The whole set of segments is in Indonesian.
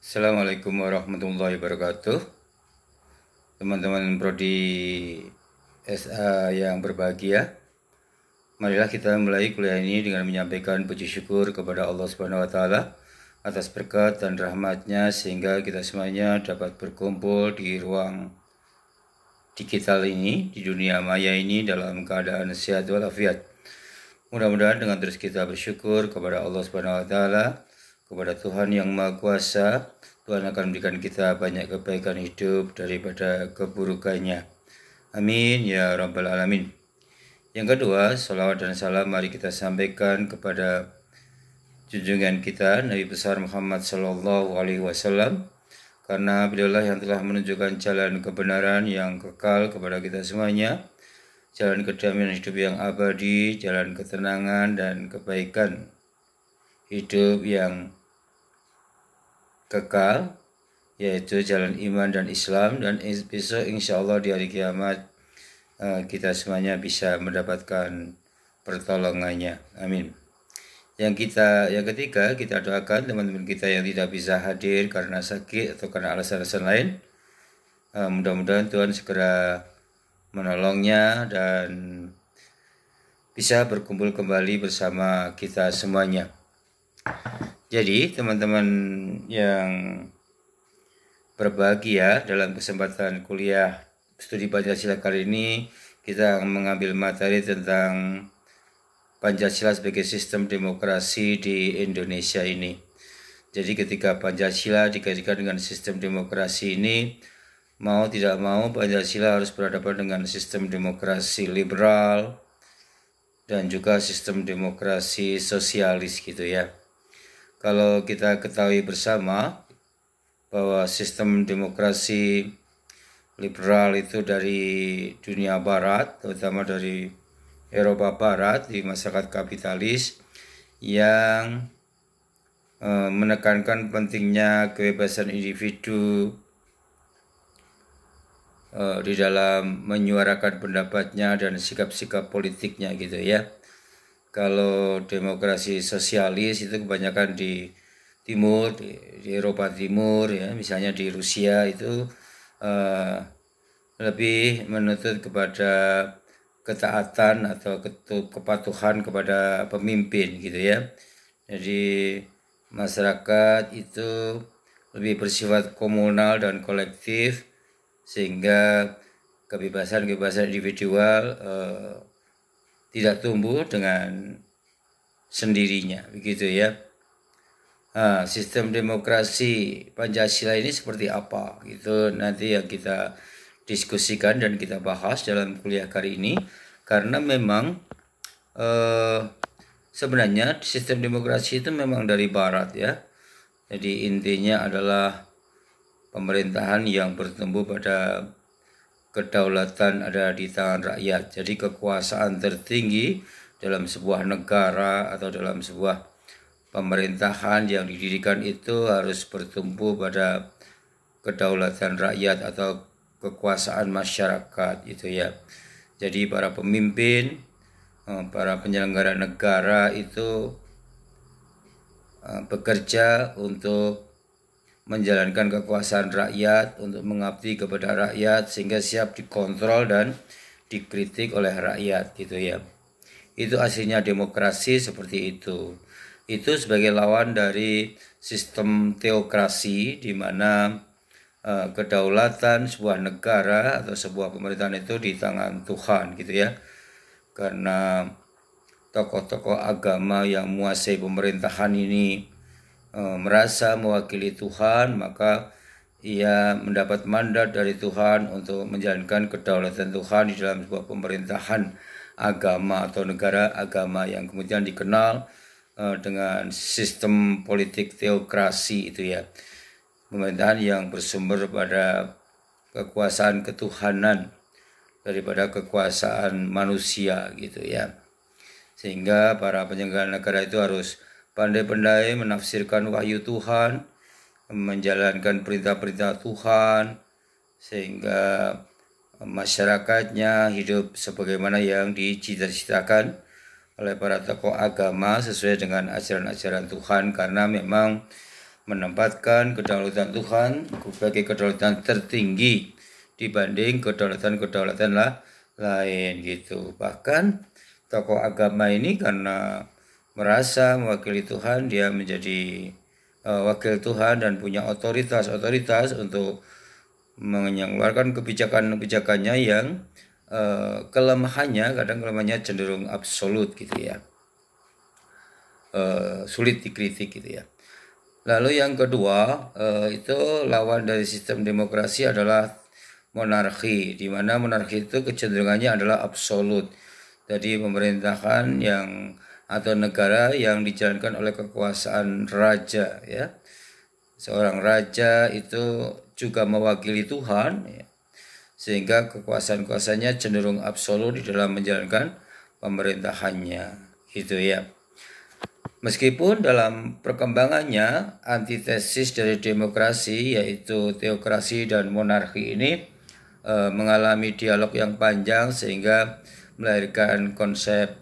Assalamualaikum warahmatullahi wabarakatuh. Teman-teman Prodi SA yang berbahagia, marilah kita mulai kuliah ini dengan menyampaikan puji syukur kepada Allah Subhanahu wa taala atas berkat dan rahmatnya sehingga kita semuanya dapat berkumpul di ruang digital ini, di dunia maya ini dalam keadaan sehat walafiat. Mudah-mudahan dengan terus kita bersyukur kepada Allah Subhanahu wa taala, kepada Tuhan yang Maha Kuasa, Tuhan akan memberikan kita banyak kebaikan hidup daripada keburukannya. Amin ya rabbal alamin. Yang kedua, salawat dan salam mari kita sampaikan kepada junjungan kita Nabi besar Muhammad sallallahu alaihi wasallam, karena beliaulah yang telah menunjukkan jalan kebenaran yang kekal kepada kita semuanya, jalan kedamaian hidup yang abadi, jalan ketenangan dan kebaikan hidup yang kekal, yaitu jalan iman dan Islam. Dan besok insya Allah di hari kiamat kita semuanya bisa mendapatkan pertolongannya. Amin. Yang ketiga, kita doakan teman-teman kita yang tidak bisa hadir karena sakit atau karena alasan-alasan lain. Mudah-mudahan Tuhan segera menolongnya dan bisa berkumpul kembali bersama kita semuanya. Jadi teman-teman yang berbahagia, dalam kesempatan kuliah studi Pancasila kali ini kita mengambil materi tentang Pancasila sebagai sistem demokrasi di Indonesia ini. Jadi ketika Pancasila dikaitkan dengan sistem demokrasi ini, mau tidak mau Pancasila harus berhadapan dengan sistem demokrasi liberal dan juga sistem demokrasi sosialis gitu ya. Kalau kita ketahui bersama bahwa sistem demokrasi liberal itu dari dunia barat, terutama dari Eropa Barat, di masyarakat kapitalis yang menekankan pentingnya kebebasan individu di dalam menyuarakan pendapatnya dan sikap-sikap politiknya gitu ya. Kalau demokrasi sosialis itu kebanyakan di timur, di Eropa Timur ya, misalnya di Rusia itu lebih menuntut kepada ketaatan atau kepatuhan kepada pemimpin gitu ya. Jadi masyarakat itu lebih bersifat komunal dan kolektif, sehingga kebebasan individual tidak tumbuh dengan sendirinya, begitu ya. Sistem demokrasi Pancasila ini seperti apa? Itu nanti yang kita diskusikan dan kita bahas dalam kuliah kali ini, karena memang sebenarnya sistem demokrasi itu memang dari Barat ya. Jadi intinya adalah pemerintahan yang bertumbuh pada kedaulatan ada di tangan rakyat. Jadi kekuasaan tertinggi dalam sebuah negara atau dalam sebuah pemerintahan yang didirikan itu harus bertumbuh pada kedaulatan rakyat atau kekuasaan masyarakat itu ya. Jadi para pemimpin, para penyelenggara negara itu bekerja untuk menjalankan kekuasaan rakyat, untuk mengabdi kepada rakyat sehingga siap dikontrol dan dikritik oleh rakyat gitu ya. Itu aslinya demokrasi seperti itu. Itu sebagai lawan dari sistem teokrasi di mana kedaulatan sebuah negara atau sebuah pemerintahan itu di tangan Tuhan gitu ya. Karena tokoh-tokoh agama yang menguasai pemerintahan ini merasa mewakili Tuhan, maka ia mendapat mandat dari Tuhan untuk menjalankan kedaulatan Tuhan di dalam sebuah pemerintahan agama atau negara agama yang kemudian dikenal dengan sistem politik teokrasi itu ya. Pemerintahan yang bersumber pada kekuasaan ketuhanan daripada kekuasaan manusia gitu ya. Sehingga para penyelenggara negara itu harus pandai-pandai menafsirkan wahyu Tuhan, menjalankan perintah-perintah Tuhan, sehingga masyarakatnya hidup sebagaimana yang dicita-citakan oleh para tokoh agama sesuai dengan ajaran-ajaran Tuhan. Karena memang menempatkan kedaulatan Tuhan sebagai kedaulatan tertinggi dibanding kedaulatan lain gitu. Bahkan tokoh agama ini karena merasa mewakili Tuhan, dia menjadi wakil Tuhan dan punya otoritas untuk mengeluarkan kebijakannya yang kelemahannya cenderung absolut gitu ya, sulit dikritik gitu ya. Lalu yang kedua itu lawan dari sistem demokrasi adalah monarki, di mana monarki itu kecenderungannya adalah absolut. Jadi pemerintahan atau negara yang dijalankan oleh kekuasaan raja ya. Seorang raja itu juga mewakili Tuhan ya, sehingga kekuasaan-kuasaannya cenderung absolut di dalam menjalankan pemerintahannya gitu ya. Meskipun dalam perkembangannya antitesis dari demokrasi yaitu teokrasi dan monarki ini mengalami dialog yang panjang sehingga melahirkan konsep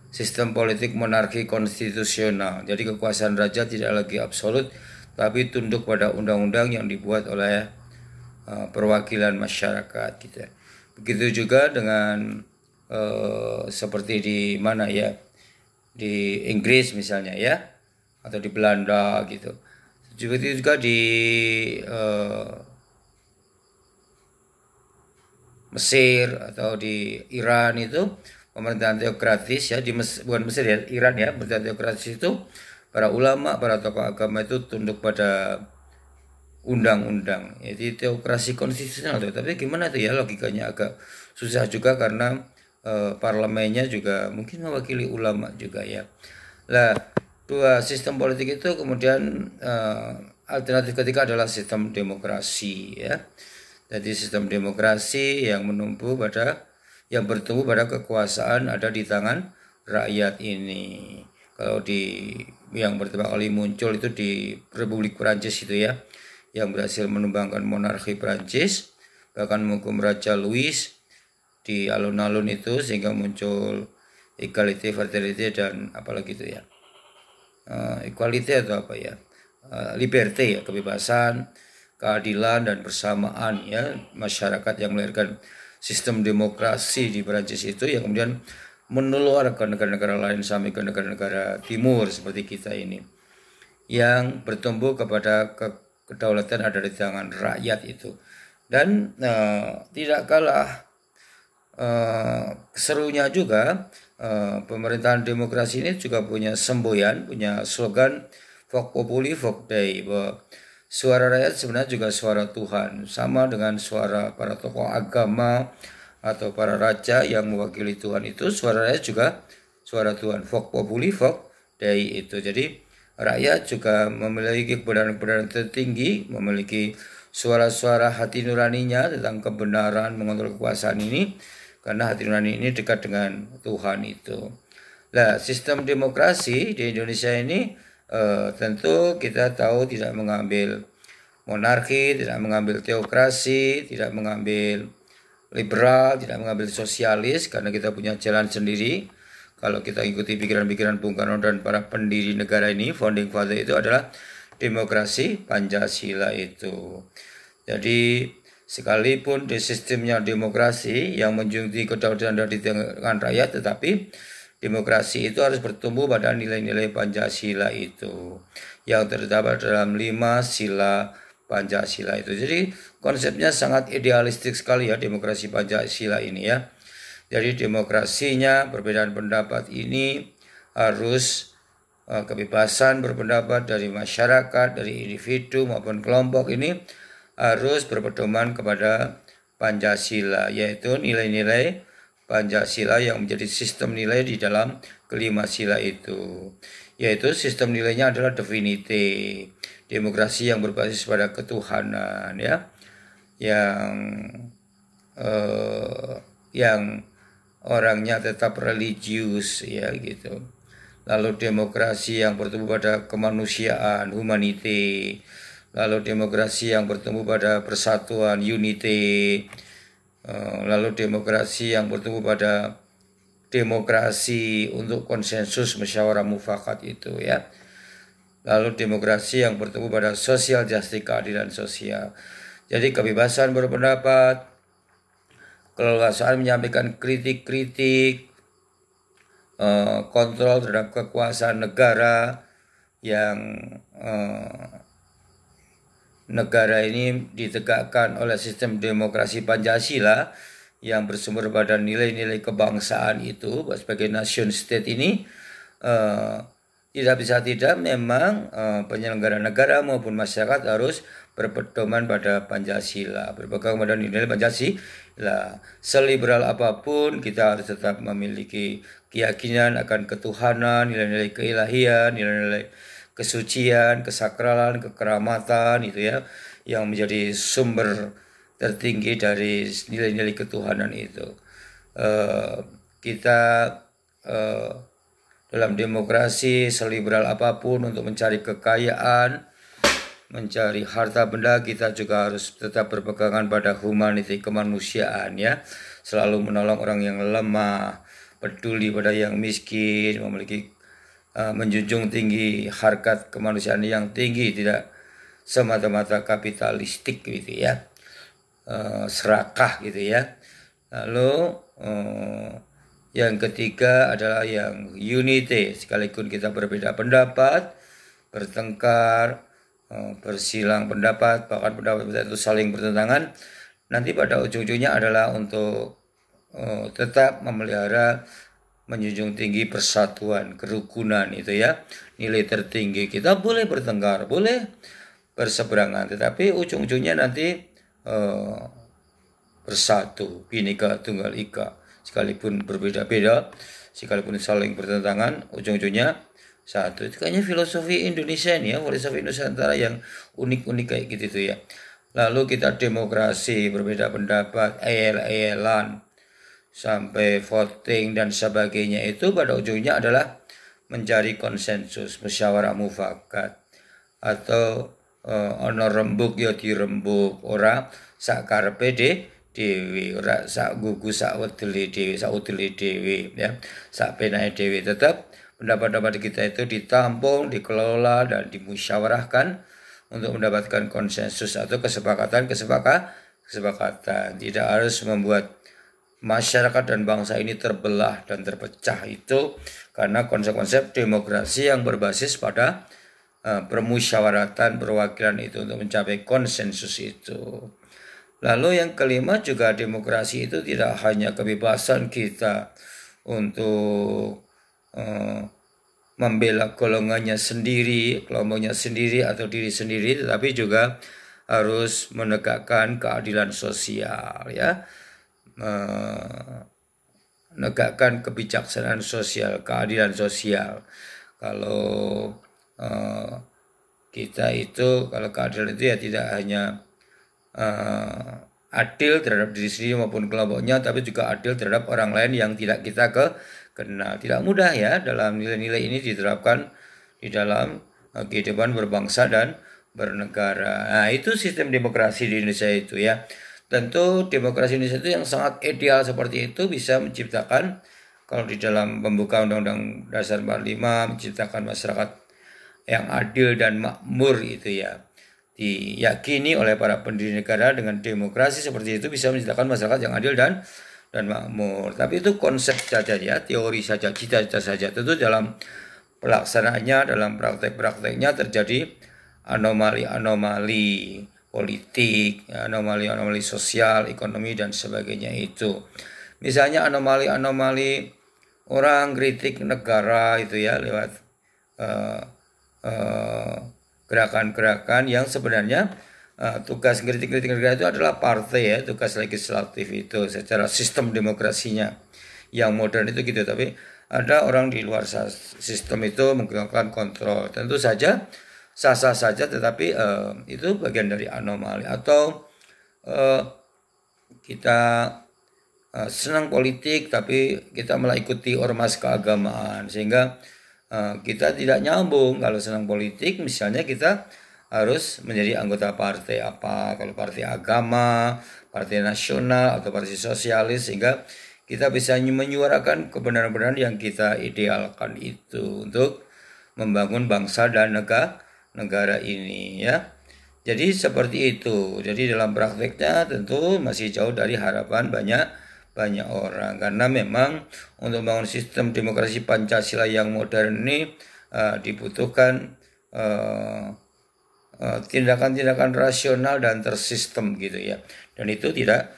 sistem politik monarki konstitusional. Jadi kekuasaan raja tidak lagi absolut tapi tunduk pada undang-undang yang dibuat oleh perwakilan masyarakat gitu. Begitu juga dengan seperti di mana ya, di Inggris misalnya ya, atau di Belanda gitu. Juga di Mesir atau di Iran itu pemerintahan teokratis ya, bukan Mesir ya, Iran ya, pemerintahan teokratis itu para ulama, para tokoh agama itu tunduk pada undang-undang. Jadi teokrasi konstitusional tuh. Tapi gimana tuh ya, logikanya agak susah juga karena parlemennya juga mungkin mewakili ulama juga ya. Nah, dua sistem politik itu kemudian alternatif ketiga adalah sistem demokrasi ya. Jadi sistem demokrasi yang bertumbuh pada kekuasaan ada di tangan rakyat ini. Kalau yang pertama kali muncul itu di Republik Prancis itu ya, yang berhasil menumbangkan monarki Prancis, bahkan menghukum Raja Louis di alun-alun itu sehingga muncul equality, fraternity dan apalagi itu ya, equality atau apa ya, liberty ya, kebebasan, keadilan dan persamaan ya, masyarakat yang melahirkan sistem demokrasi di Prancis itu yang kemudian menular ke negara-negara lain sampai ke negara-negara timur seperti kita ini, yang bertumbuh kepada kedaulatan ada di tangan rakyat itu. Dan tidak kalah serunya juga pemerintahan demokrasi ini juga punya semboyan, punya slogan Vox Populi Vox Dei, bahwa suara rakyat sebenarnya juga suara Tuhan, sama dengan suara para tokoh agama atau para raja yang mewakili Tuhan itu, suara rakyat juga suara Tuhan. Vox Populi Vox Dei itu. Jadi rakyat juga memiliki kebenaran tertinggi, memiliki suara-suara hati nuraninya tentang kebenaran mengontrol kekuasaan ini, karena hati nurani ini dekat dengan Tuhan itu. Nah, sistem demokrasi di Indonesia ini tentu kita tahu tidak mengambil monarki, tidak mengambil teokrasi, tidak mengambil liberal, tidak mengambil sosialis, karena kita punya jalan sendiri. Kalau kita ikuti pikiran-pikiran Bung Karno dan para pendiri negara ini, founding father itu adalah demokrasi Pancasila itu. Jadi sekalipun di sistemnya demokrasi yang menjunjung kedaulatan di tangan rakyat, tetapi demokrasi itu harus bertumbuh pada nilai-nilai Pancasila itu yang terdapat dalam 5 sila Pancasila itu. Jadi konsepnya sangat idealistik sekali ya demokrasi Pancasila ini ya. Jadi demokrasinya, perbedaan pendapat ini harus kebebasan berpendapat dari masyarakat, dari individu maupun kelompok ini harus berpedoman kepada Pancasila, yaitu nilai-nilai Pancasila yang menjadi sistem nilai di dalam kelima sila itu, yaitu sistem nilainya adalah divinity, demokrasi yang berbasis pada ketuhanan ya, yang orangnya tetap religius ya gitu. Lalu demokrasi yang bertumbuh pada kemanusiaan, humanity. Lalu demokrasi yang bertumbuh pada persatuan, unity. Lalu demokrasi yang bertumbuh pada demokrasi untuk konsensus musyawarah mufakat itu ya. Lalu demokrasi yang bertumbuh pada social justice, keadilan sosial. Jadi kebebasan berpendapat, keleluasaan menyampaikan kritik-kritik, kontrol terhadap kekuasaan negara yang negara ini ditegakkan oleh sistem demokrasi Pancasila yang bersumber pada nilai-nilai kebangsaan itu sebagai nation state ini tidak bisa tidak memang penyelenggara negara maupun masyarakat harus berpedoman pada Pancasila, berpegang pada nilai Pancasila. Seliberal apapun kita harus tetap memiliki keyakinan akan ketuhanan, nilai-nilai keilahian, nilai-nilai kesucian, kesakralan, kekeramatan itu ya, yang menjadi sumber tertinggi dari nilai-nilai ketuhanan itu. Kita dalam demokrasi seliberal apapun untuk mencari kekayaan, mencari harta benda, kita juga harus tetap berpegangan pada humanity, kemanusiaan ya. Selalu menolong orang yang lemah, peduli pada yang miskin, memiliki menjunjung tinggi harkat kemanusiaan yang tinggi, tidak semata-mata kapitalistik gitu ya, serakah gitu ya. Lalu yang ketiga adalah yang unity, sekalipun kita berbeda pendapat, bertengkar, bersilang pendapat, bahkan pendapat itu saling bertentangan, nanti pada ujung-ujungnya adalah untuk tetap memelihara, menjunjung tinggi persatuan, kerukunan itu ya. Nilai tertinggi, kita boleh bertengkar, boleh berseberangan, tetapi ujung-ujungnya nanti bersatu, Bhinneka Tunggal Ika. Sekalipun berbeda-beda, sekalipun saling bertentangan, ujung-ujungnya satu. Itu kayaknya filosofi Indonesia ini ya, filosofi Nusantara yang unik-unik kayak gitu tuh ya. Lalu kita demokrasi, berbeda pendapat, ayel-ayelan, sampai voting dan sebagainya, itu pada ujungnya adalah mencari konsensus, musyawarah mufakat, atau ono rembuk ya dirembuk, ora sak karepe dewi, ora sak gugu sak wedeli dewi, sak udeli dewi ya, sak penake dewi. Tetap pendapat-pendapat kita itu ditampung, dikelola dan dimusyawarahkan untuk mendapatkan konsensus atau kesepakatan. Tidak harus membuat masyarakat dan bangsa ini terbelah dan terpecah, itu karena konsep-konsep demokrasi yang berbasis pada permusyawaratan, perwakilan itu untuk mencapai konsensus itu. Lalu yang kelima juga demokrasi itu tidak hanya kebebasan kita untuk membela golongannya sendiri, kelompoknya sendiri atau diri sendiri, tetapi juga harus menegakkan keadilan sosial ya, menegakkan kebijaksanaan sosial, keadilan sosial. Kalau kita itu, kalau keadilan itu ya tidak hanya adil terhadap diri sendiri maupun kelompoknya, tapi juga adil terhadap orang lain yang tidak kita kenal. Tidak mudah ya dalam nilai-nilai ini diterapkan di dalam kehidupan berbangsa dan bernegara. Nah, itu sistem demokrasi di Indonesia itu ya. Tentu demokrasi Indonesia itu yang sangat ideal seperti itu bisa menciptakan, kalau di dalam pembuka Undang-Undang Dasar 45, menciptakan masyarakat yang adil dan makmur itu ya. Diyakini oleh para pendiri negara dengan demokrasi seperti itu bisa menciptakan masyarakat yang adil dan makmur. Tapi itu konsep saja ya, teori saja, cita-cita saja. Tentu dalam pelaksanaannya, dalam praktek-prakteknya terjadi anomali-anomali politik, anomali-anomali sosial, ekonomi dan sebagainya itu. Misalnya anomali-anomali orang kritik negara itu ya lewat gerakan-gerakan yang sebenarnya tugas kritik negara itu adalah partai ya, tugas legislatif itu secara sistem demokrasinya yang modern itu gitu. Tapi ada orang di luar sistem itu menggunakan kontrol, tentu saja sah-sah saja, tetapi itu bagian dari anomali. Atau kita senang politik tapi kita malah ikuti ormas keagamaan, sehingga kita tidak nyambung. Kalau senang politik misalnya kita harus menjadi anggota partai apa, kalau partai agama, partai nasional atau partai sosialis, sehingga kita bisa menyuarakan kebenaran-kebenaran yang kita idealkan itu untuk membangun bangsa dan negara ini ya. Jadi seperti itu. Jadi dalam prakteknya tentu masih jauh dari harapan banyak orang, karena memang untuk membangun sistem demokrasi Pancasila yang modern ini dibutuhkan tindakan-tindakan rasional dan tersistem gitu ya. Dan itu tidak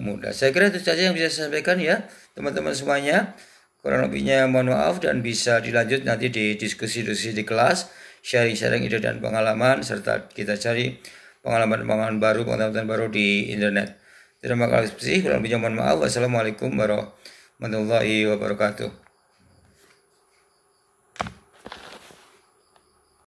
mudah. Saya kira itu saja yang bisa saya sampaikan ya teman-teman semuanya. Kurang lebihnya mohon maaf, dan bisa dilanjut nanti di diskusi-diskusi di kelas, sharing-sharing ide dan pengalaman, serta kita cari pengalaman-pengalaman baru, pengetahuan baru di internet. Terima kasih. Kurang lebihnya mohon maaf. Wassalamualaikum warahmatullahi wabarakatuh.